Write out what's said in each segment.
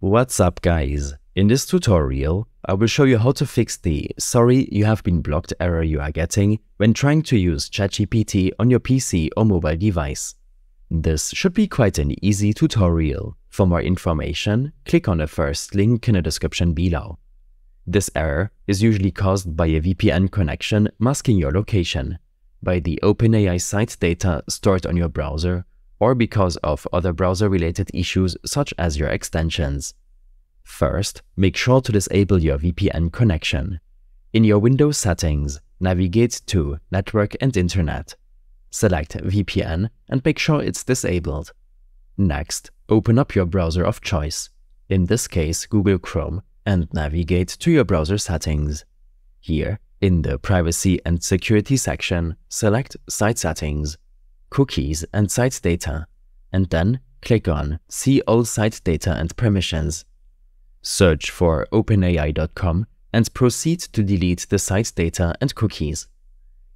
What's up guys? In this tutorial, I will show you how to fix the "sorry, you have been blocked" error you are getting when trying to use ChatGPT on your PC or mobile device. This should be quite an easy tutorial. For more information, click on the first link in the description below. This error is usually caused by a VPN connection masking your location, by the OpenAI site data stored on your browser, or because of other browser-related issues such as your extensions. First, make sure to disable your VPN connection. In your Windows settings, navigate to Network and Internet. Select VPN and make sure it's disabled. Next, open up your browser of choice, in this case Google Chrome, and navigate to your browser settings. Here, in the Privacy and Security section, select Site Settings, Cookies and Site Data, and then click on See all site data and permissions. Search for OpenAI.com and proceed to delete the site data and cookies.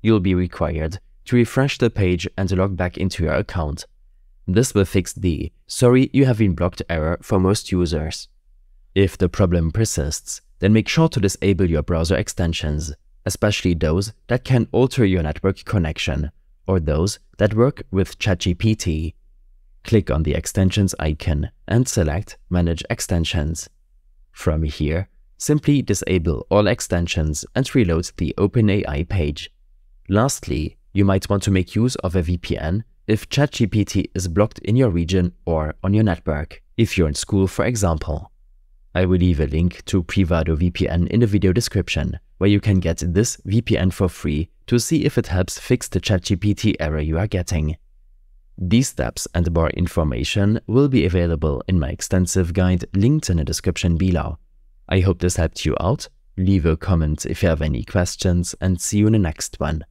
You'll be required to refresh the page and log back into your account. This will fix the "sorry, you have been blocked" error for most users. If the problem persists, then make sure to disable your browser extensions, especially those that can alter your network connection, or those that work with ChatGPT. Click on the extensions icon and select Manage Extensions. From here, simply disable all extensions and reload the OpenAI page. Lastly, you might want to make use of a VPN if ChatGPT is blocked in your region or on your network, if you're in school for example. I will leave a link to Privado VPN in the video description, where you can get this VPN for free to see if it helps fix the ChatGPT error you are getting. These steps and more information will be available in my extensive guide linked in the description below. I hope this helped you out. Leave a comment if you have any questions and see you in the next one.